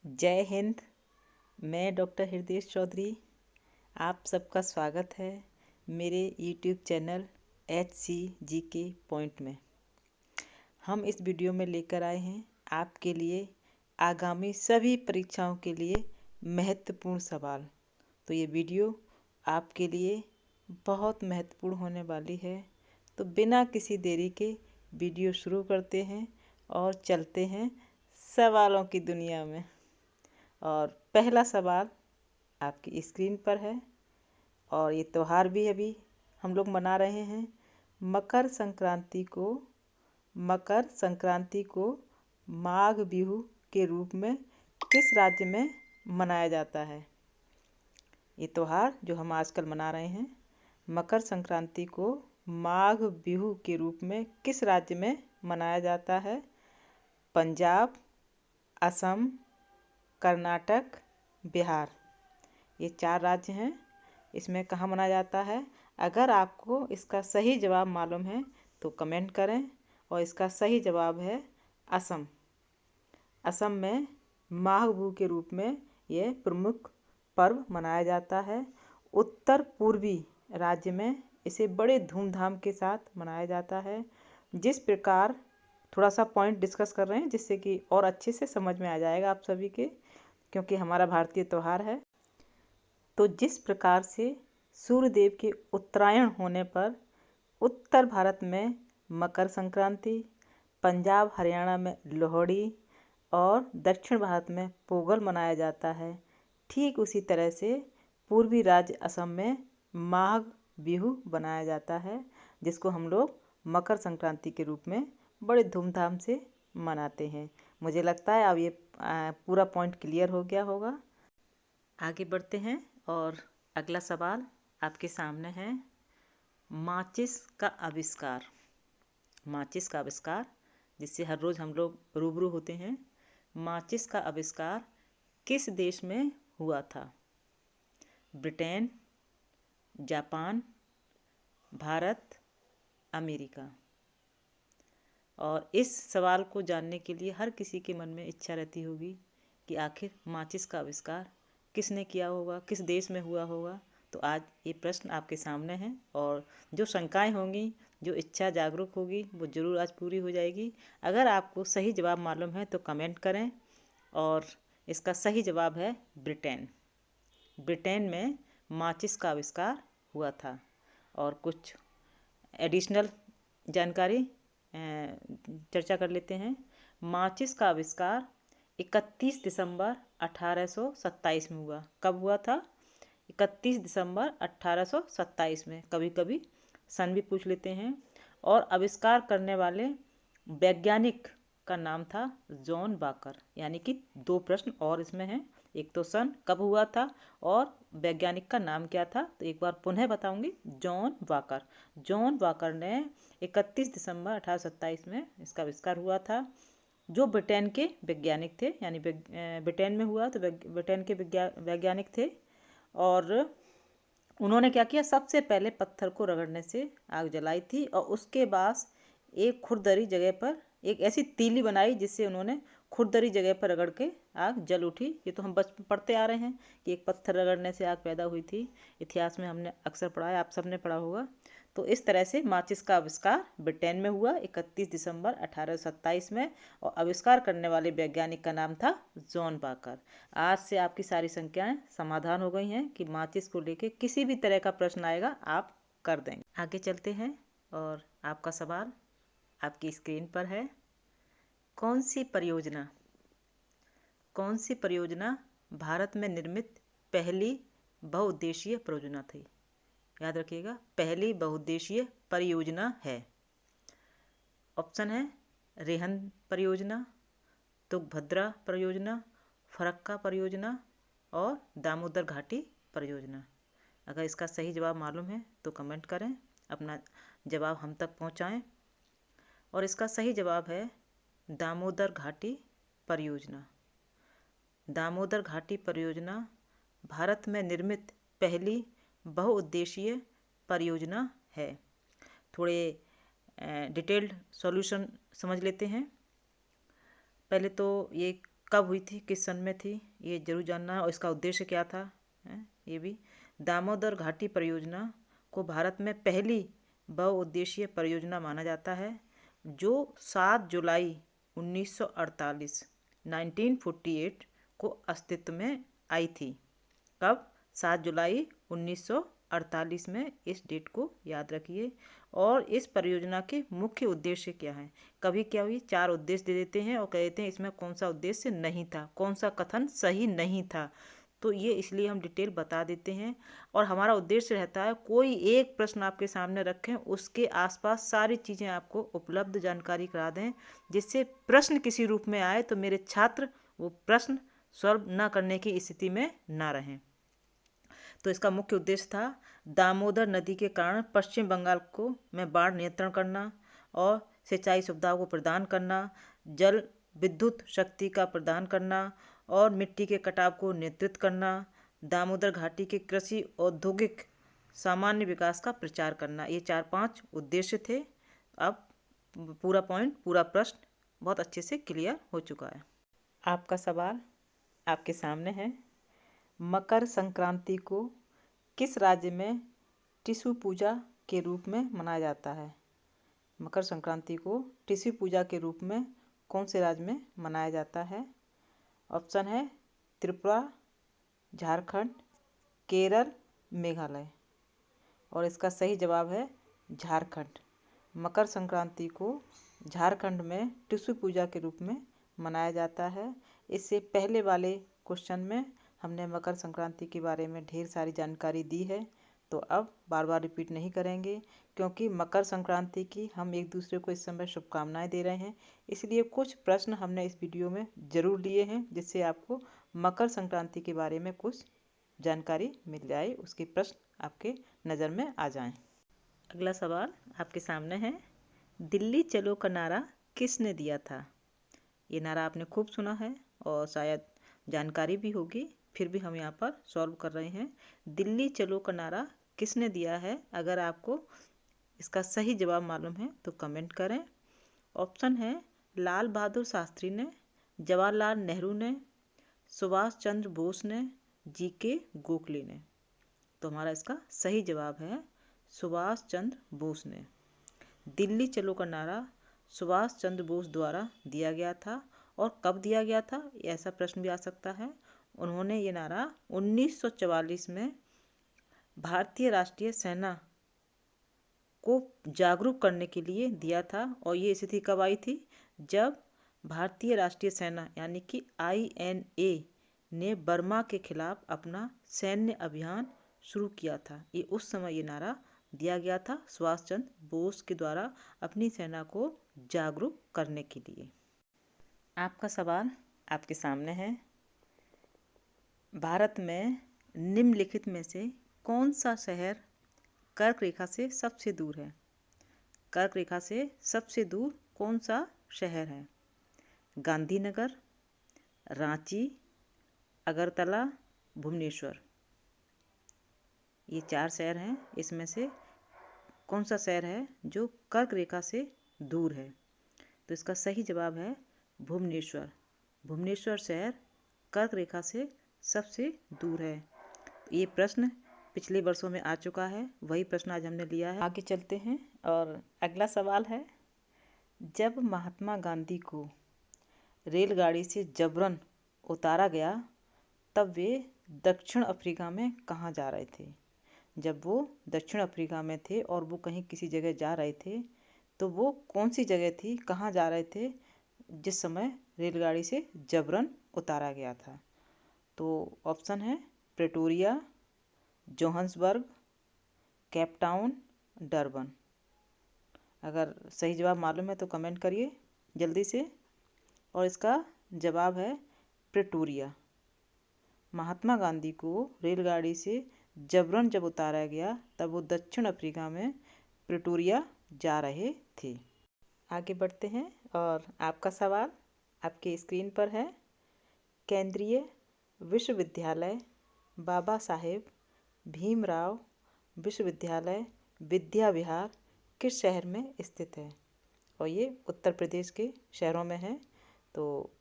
जय हिंद। मैं डॉक्टर हृदय चौधरी, आप सबका स्वागत है मेरे यूट्यूब चैनल HCGK पॉइंट में। हम इस वीडियो में लेकर आए हैं आपके लिए आगामी सभी परीक्षाओं के लिए महत्वपूर्ण सवाल। तो ये वीडियो आपके लिए बहुत महत्वपूर्ण होने वाली है। तो बिना किसी देरी के वीडियो शुरू करते हैं और चलते हैं सवालों की दुनिया में। और पहला सवाल आपकी स्क्रीन पर है और ये त्यौहार भी अभी हम लोग मना रहे हैं। मकर संक्रांति को माघ बिहू के रूप में किस राज्य में मनाया जाता है? ये त्यौहार जो हम आजकल मना रहे हैं, मकर संक्रांति को माघ बिहू के रूप में किस राज्य में मनाया जाता है? पंजाब, असम, कर्नाटक, बिहार। ये 4 राज्य हैं। इसमें कहाँ मनाया जाता है? अगर आपको इसका सही जवाब मालूम है तो कमेंट करें। और इसका सही जवाब है असम। असम में माघ बिहू के रूप में ये प्रमुख पर्व मनाया जाता है। उत्तर पूर्वी राज्य में इसे बड़े धूमधाम के साथ मनाया जाता है। जिस प्रकार थोड़ा सा पॉइंट डिस्कस कर रहे हैं जिससे कि और अच्छे से समझ में आ जाएगा आप सभी के, क्योंकि हमारा भारतीय त्यौहार है। तो जिस प्रकार से सूर्यदेव के उत्तरायण होने पर उत्तर भारत में मकर संक्रांति, पंजाब हरियाणा में लोहड़ी और दक्षिण भारत में पोंगल मनाया जाता है, ठीक उसी तरह से पूर्वी राज्य असम में माघ बिहू मनाया जाता है, जिसको हम लोग मकर संक्रांति के रूप में बड़े धूमधाम से मनाते हैं। मुझे लगता है अब ये पूरा पॉइंट क्लियर हो गया होगा। आगे बढ़ते हैं और अगला सवाल आपके सामने है। माचिस का आविष्कार जिससे हर रोज़ हम लोग रूबरू होते हैं। माचिस का आविष्कार किस देश में हुआ था? Britain, Japan, Bharat, America. और इस सवाल को जानने के लिए हर किसी के मन में इच्छा रहती होगी कि आखिर माचिस का आविष्कार किसने किया होगा, किस देश में हुआ होगा। तो आज ये प्रश्न आपके सामने है और जो शंकाएं होंगी, जो इच्छा जागरूक होगी, वो ज़रूर आज पूरी हो जाएगी। अगर आपको सही जवाब मालूम है तो कमेंट करें। और इसका सही जवाब है ब्रिटेन। ब्रिटेन में माचिस का आविष्कार हुआ था। और कुछ एडिशनल जानकारी चर्चा कर लेते हैं। माचिस का आविष्कार 31 दिसंबर 1827 में हुआ। कब हुआ था? 31 दिसंबर 1827 में। कभी कभी सन भी पूछ लेते हैं। और आविष्कार करने वाले वैज्ञानिक का नाम था जॉन वाकर। यानी कि 2 प्रश्न और इसमें हैं। एक तो सन कब हुआ था और वैज्ञानिक का नाम क्या था। तो एक बार पुनः बताऊंगी। जॉन वाकर ने 31 दिसंबर 1827 में इसका आविष्कार हुआ था। जो ब्रिटेन के वैज्ञानिक थे, यानी ब्रिटेन में हुआ तो ब्रिटेन के वैज्ञानिक थे। और उन्होंने क्या किया? सबसे पहले पत्थर को रगड़ने से आग जलाई थी और उसके बाद एक खुरदरी जगह पर एक ऐसी तीली बनाई जिससे उन्होंने खुरदरी जगह पर रगड़ के आग जल उठी। ये तो हम बचपन पढ़ते आ रहे हैं कि एक पत्थर रगड़ने से आग पैदा हुई थी। इतिहास में हमने अक्सर पढ़ा है, आप सबने पढ़ा होगा। तो इस तरह से माचिस का आविष्कार ब्रिटेन में हुआ 31 दिसंबर 1827 में। और आविष्कार करने वाले वैज्ञानिक का नाम था जॉन वाकर। आज से आपकी सारी संख्याएं समाधान हो गई हैं कि माचिस को लेके किसी भी तरह का प्रश्न आएगा आप कर देंगे। आगे चलते हैं और आपका सवाल आपकी स्क्रीन पर है। कौन सी परियोजना भारत में निर्मित पहली बहुउद्देशीय परियोजना थी? याद रखिएगा, पहली बहुउद्देशीय परियोजना है। ऑप्शन है रेहन परियोजना, तुंगभद्रा परियोजना, फरक्का परियोजना और दामोदर घाटी परियोजना। अगर इसका सही जवाब मालूम है तो कमेंट करें, अपना जवाब हम तक पहुंचाएं। और इसका सही जवाब है दामोदर घाटी परियोजना। दामोदर घाटी परियोजना भारत में निर्मित पहली बहुउद्देशीय परियोजना है। थोड़े डिटेल्ड सॉल्यूशन समझ लेते हैं। पहले तो ये कब हुई थी, किस सन में थी, ये जरूर जानना है। और इसका उद्देश्य क्या था, ये भी। दामोदर घाटी परियोजना को भारत में पहली बहुउद्देशीय परियोजना माना जाता है, जो 7 जुलाई 1948 1948 को अस्तित्व में आई थी। कब? 7 जुलाई 1948 में। इस डेट को याद रखिए। और इस परियोजना के मुख्य उद्देश्य क्या है? कभी क्या हुई, 4 उद्देश्य दे देते हैं और कह देते हैं इसमें कौन सा उद्देश्य नहीं था, कौन सा कथन सही नहीं था। तो ये इसलिए हम डिटेल बता देते हैं। और हमारा उद्देश्य रहता है कोई एक प्रश्न आपके सामने रखें, उसके आसपास सारी चीज़ें आपको उपलब्ध जानकारी करा दें, जिससे प्रश्न किसी रूप में आए तो मेरे छात्र वो प्रश्न सॉल्व न करने की स्थिति में ना रहें। तो इसका मुख्य उद्देश्य था दामोदर नदी के कारण पश्चिम बंगाल को में बाढ़ नियंत्रण करना और सिंचाई सुविधाओं को प्रदान करना, जल विद्युत शक्ति का प्रदान करना और मिट्टी के कटाव को नियंत्रित करना, दामोदर घाटी के कृषि औद्योगिक सामान्य विकास का प्रचार करना। ये 4-5 उद्देश्य थे। अब पूरा पॉइंट, पूरा प्रश्न बहुत अच्छे से क्लियर हो चुका है। आपका सवाल आपके सामने है। मकर संक्रांति को किस राज्य में टिशु पूजा के रूप में मनाया जाता है? मकर संक्रांति को टिशु पूजा के रूप में कौन से राज्य में मनाया जाता है? ऑप्शन है त्रिपुरा, झारखंड, केरल, मेघालय। और इसका सही जवाब है झारखंड। मकर संक्रांति को झारखंड में टिशु पूजा के रूप में मनाया जाता है। इससे पहले वाले क्वेश्चन में हमने मकर संक्रांति के बारे में ढेर सारी जानकारी दी है, तो अब बार बार रिपीट नहीं करेंगे, क्योंकि मकर संक्रांति की हम एक दूसरे को इस समय शुभकामनाएं दे रहे हैं। इसलिए कुछ प्रश्न हमने इस वीडियो में ज़रूर लिए हैं, जिससे आपको मकर संक्रांति के बारे में कुछ जानकारी मिल जाए, उसके प्रश्न आपके नज़र में आ जाएं। अगला सवाल आपके सामने है। दिल्ली चलो का नारा किसने दिया था? ये नारा आपने खूब सुना है और शायद जानकारी भी होगी, फिर भी हम यहाँ पर सॉल्व कर रहे हैं। दिल्ली चलो का नारा किसने दिया है? अगर आपको इसका सही जवाब मालूम है तो कमेंट करें। ऑप्शन है लाल बहादुर शास्त्री ने, जवाहरलाल नेहरू ने, सुभाष चंद्र बोस ने, जीके गोखले ने। तो हमारा इसका सही जवाब है सुभाष चंद्र बोस ने। दिल्ली चलो का नारा सुभाष चंद्र बोस द्वारा दिया गया था। और कब दिया गया था, ऐसा प्रश्न भी आ सकता है। उन्होंने ये नारा 1944 में भारतीय राष्ट्रीय सेना को जागरूक करने के लिए दिया था। और ये स्थिति कब आई थी? जब भारतीय राष्ट्रीय सेना यानी कि INA ने बर्मा के खिलाफ अपना सैन्य अभियान शुरू किया था। ये उस समय ये नारा दिया गया था सुभाष चंद्र बोस के द्वारा अपनी सेना को जागरूक करने के लिए। आपका सवाल आपके सामने है। भारत में निम्नलिखित में से कौन सा शहर कर्क रेखा से सबसे दूर है? कर्क रेखा से सबसे दूर कौन सा शहर है? गांधीनगर, रांची, अगरतला, भुवनेश्वर। ये 4 शहर हैं। इसमें से कौन सा शहर है जो कर्क रेखा से दूर है? तो इसका सही जवाब है भुवनेश्वर। भुवनेश्वर शहर कर्क रेखा से सबसे दूर है। ये प्रश्न पिछले वर्षों में आ चुका है, वही प्रश्न आज हमने लिया है। आगे चलते हैं और अगला सवाल है। जब महात्मा गांधी को रेलगाड़ी से जबरन उतारा गया तब वे दक्षिण अफ्रीका में कहाँ जा रहे थे? जब वो दक्षिण अफ्रीका में थे और वो कहीं किसी जगह जा रहे थे, तो वो कौन सी जगह थी, कहाँ जा रहे थे जिस समय रेलगाड़ी से जबरन उतारा गया था? तो ऑप्शन है Pretoria, Johannesburg, Cape Town, Durban. अगर सही जवाब मालूम है तो कमेंट करिए जल्दी से। और इसका जवाब है प्रेटोरिया। महात्मा गांधी को रेलगाड़ी से जबरन जब उतारा गया तब वो दक्षिण अफ्रीका में प्रेटोरिया जा रहे थे। आगे बढ़ते हैं और आपका सवाल आपके स्क्रीन पर है। केंद्रीय विश्वविद्यालय बाबा साहेब भीमराव विश्वविद्यालय विद्या विहार किस शहर में स्थित है? और ये उत्तर प्रदेश के शहरों में है। तो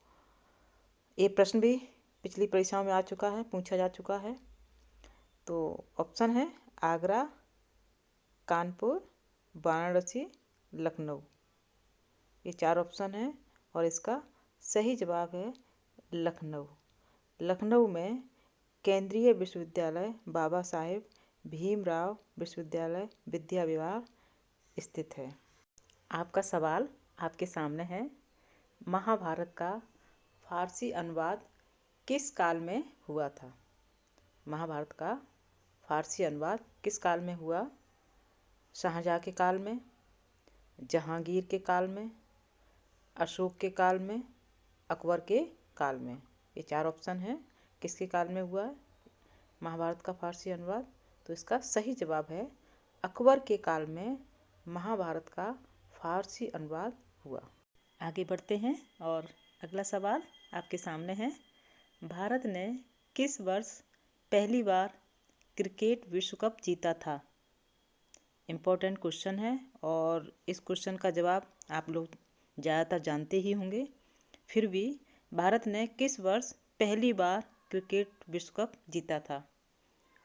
ये प्रश्न भी पिछली परीक्षाओं में आ चुका है, पूछा जा चुका है। तो ऑप्शन है आगरा, कानपुर, वाराणसी, लखनऊ। ये 4 ऑप्शन है और इसका सही जवाब है लखनऊ। लखनऊ में केंद्रीय विश्वविद्यालय बाबा साहेब भीमराव विश्वविद्यालय विद्या विहार स्थित है। आपका सवाल आपके सामने है, महाभारत का फारसी अनुवाद किस काल में हुआ था? महाभारत का फारसी अनुवाद किस काल में हुआ? शाहजहाँ के काल में, जहांगीर के काल में, अशोक के काल में, अकबर के काल में। ये 4 ऑप्शन है, किसके काल में हुआ है महाभारत का फारसी अनुवाद? तो इसका सही जवाब है अकबर के काल में महाभारत का फारसी अनुवाद हुआ। आगे बढ़ते हैं और अगला सवाल आपके सामने है, भारत ने किस वर्ष पहली बार क्रिकेट विश्व कप जीता था? इम्पोर्टेंट क्वेश्चन है और इस क्वेश्चन का जवाब आप लोग ज़्यादातर जानते ही होंगे। फिर भी भारत ने किस वर्ष पहली बार क्रिकेट विश्व कप जीता था?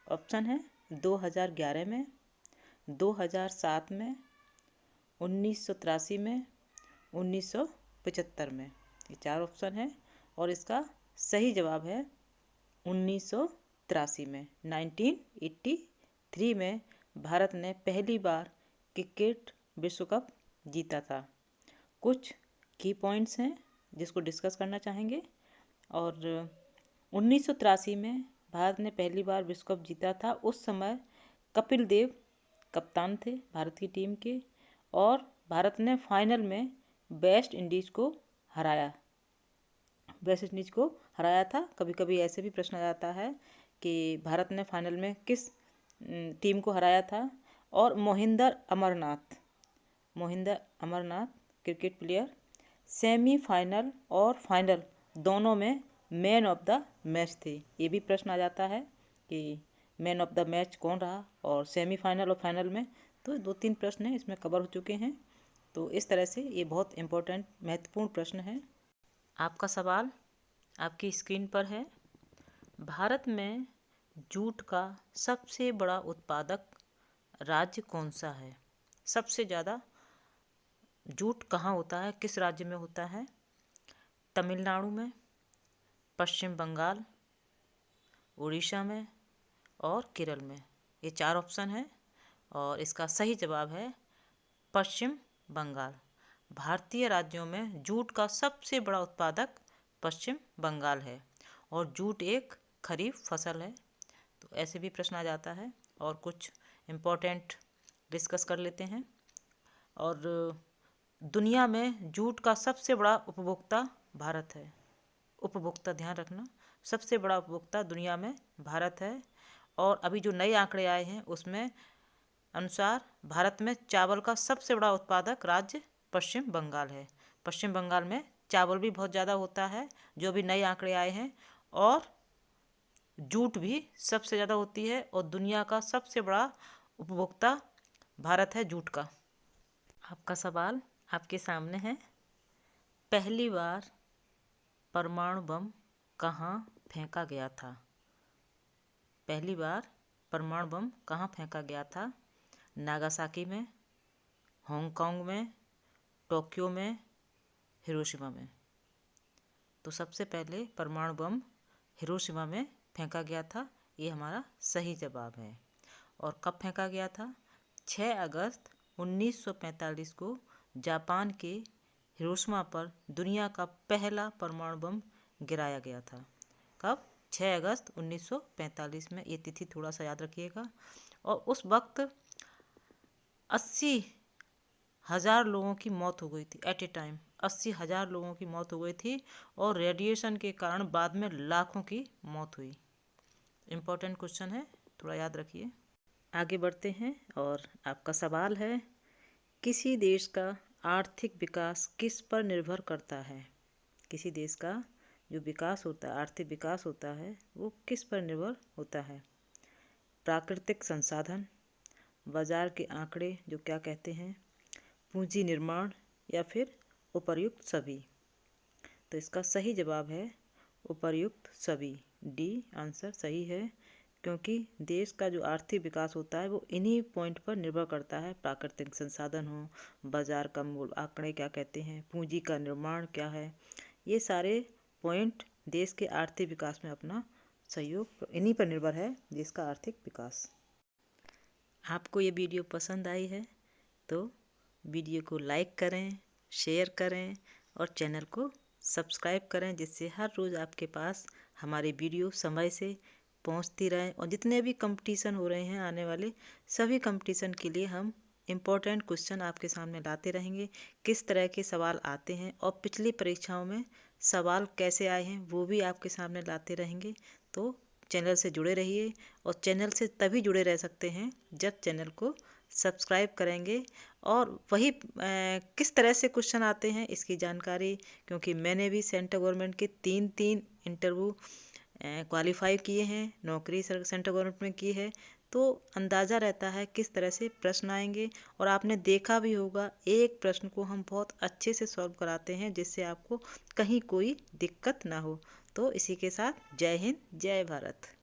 ऑप्शन है 2011 में, 2007 में, 1983 में, 1975 में। ये 4 ऑप्शन है और इसका सही जवाब है 1983 में। 1983 में भारत ने पहली बार क्रिकेट विश्व कप जीता था। कुछ की पॉइंट्स हैं जिसको डिस्कस करना चाहेंगे। और 1983 में भारत ने पहली बार विश्व कप जीता था। उस समय कपिल देव कप्तान थे भारत की टीम के और भारत ने फाइनल में वेस्ट इंडीज़ को हराया था। कभी कभी ऐसे भी प्रश्न आ जाता है कि भारत ने फाइनल में किस टीम को हराया था। और Mohinder Amarnath cricket player semifinal और फाइनल दोनों में मैन ऑफ द मैच थे। ये भी प्रश्न आ जाता है कि मैन ऑफ द मैच कौन रहा और सेमीफाइनल और फाइनल में। तो 2-3 प्रश्न हैं इसमें कवर हो चुके हैं। तो इस तरह से ये बहुत इम्पोर्टेंट महत्वपूर्ण प्रश्न है। आपका सवाल आपकी स्क्रीन पर है, भारत में जूट का सबसे बड़ा उत्पादक राज्य कौन सा है? सबसे ज़्यादा जूट कहाँ होता है, किस राज्य में होता है? तमिलनाडु में, पश्चिम बंगाल, उड़ीसा में और केरल में। ये 4 ऑप्शन है और इसका सही जवाब है पश्चिम बंगाल। भारतीय राज्यों में जूट का सबसे बड़ा उत्पादक पश्चिम बंगाल है और जूट एक खरीफ फसल है। तो ऐसे भी प्रश्न आ जाता है और कुछ इम्पोर्टेंट डिस्कस कर लेते हैं। और दुनिया में जूट का सबसे बड़ा उपभोक्ता भारत है। उपभोक्ता ध्यान रखना, सबसे बड़ा उपभोक्ता दुनिया में भारत है। और अभी जो नए आंकड़े आए हैं उसमें अनुसार भारत में चावल का सबसे बड़ा उत्पादक राज्य पश्चिम बंगाल है। पश्चिम बंगाल में चावल भी बहुत ज़्यादा होता है जो भी नए आंकड़े आए हैं। और जूट भी सबसे ज़्यादा होती है और दुनिया का सबसे बड़ा उपभोक्ता भारत है जूट का। आपका सवाल आपके सामने है, पहली बार परमाणु बम कहाँ फेंका गया था? पहली बार परमाणु बम कहाँ फेंका गया था? नागासाकी में, हांगकांग में, टोक्यो में, हिरोशिमा में। तो सबसे पहले परमाणु बम हिरोशिमा में फेंका गया था। ये हमारा सही जवाब है। और कब फेंका गया था? 6 अगस्त 1945 को जापान के हिरोशिमा पर दुनिया का पहला परमाणु बम गिराया गया था। कब? 6 अगस्त 1945 में। ये तिथि थोड़ा सा याद रखिएगा। और उस वक्त 80,000 लोगों की मौत हो गई थी। एट ए टाइम 80,000 लोगों की मौत हो गई थी और रेडिएशन के कारण बाद में लाखों की मौत हुई। इम्पोर्टेंट क्वेश्चन है, थोड़ा याद रखिए। आगे बढ़ते हैं और आपका सवाल है, किसी देश का आर्थिक विकास किस पर निर्भर करता है? किसी देश का जो विकास होता है, आर्थिक विकास होता है, वो किस पर निर्भर होता है? प्राकृतिक संसाधन, बाजार के आंकड़े जो क्या कहते हैं, पूंजी निर्माण या फिर उपर्युक्त सभी। तो इसका सही जवाब है उपर्युक्त सभी। डी आंसर सही है, क्योंकि देश का जो आर्थिक विकास होता है वो इन्हीं पॉइंट पर निर्भर करता है। प्राकृतिक संसाधन हो, बाजार का मूल आंकड़े क्या कहते हैं, पूंजी का निर्माण क्या है, ये सारे पॉइंट देश के आर्थिक विकास में अपना सहयोग, इन्हीं पर निर्भर है देश का आर्थिक विकास। आपको ये वीडियो पसंद आई है तो वीडियो को लाइक करें, शेयर करें और चैनल को सब्सक्राइब करें, जिससे हर रोज़ आपके पास हमारी वीडियो समय से पहुंचती रहें। और जितने भी कंपटीशन हो रहे हैं आने वाले, सभी कंपटीशन के लिए हम इम्पोर्टेंट क्वेश्चन आपके सामने लाते रहेंगे। किस तरह के सवाल आते हैं और पिछली परीक्षाओं में सवाल कैसे आए हैं वो भी आपके सामने लाते रहेंगे। तो चैनल से जुड़े रहिए, और चैनल से तभी जुड़े रह सकते हैं जब चैनल को सब्सक्राइब करेंगे। और वही किस तरह से क्वेश्चन आते हैं इसकी जानकारी, क्योंकि मैंने भी सेंट्रल गवर्नमेंट के तीन इंटरव्यू क्वालिफाई किए हैं, नौकरी सेंट्रल गवर्नमेंट में की है, तो अंदाज़ा रहता है किस तरह से प्रश्न आएंगे। और आपने देखा भी होगा, एक प्रश्न को हम बहुत अच्छे से सॉल्व कराते हैं, जिससे आपको कहीं कोई दिक्कत ना हो। तो इसी के साथ जय हिंद, जय भारत।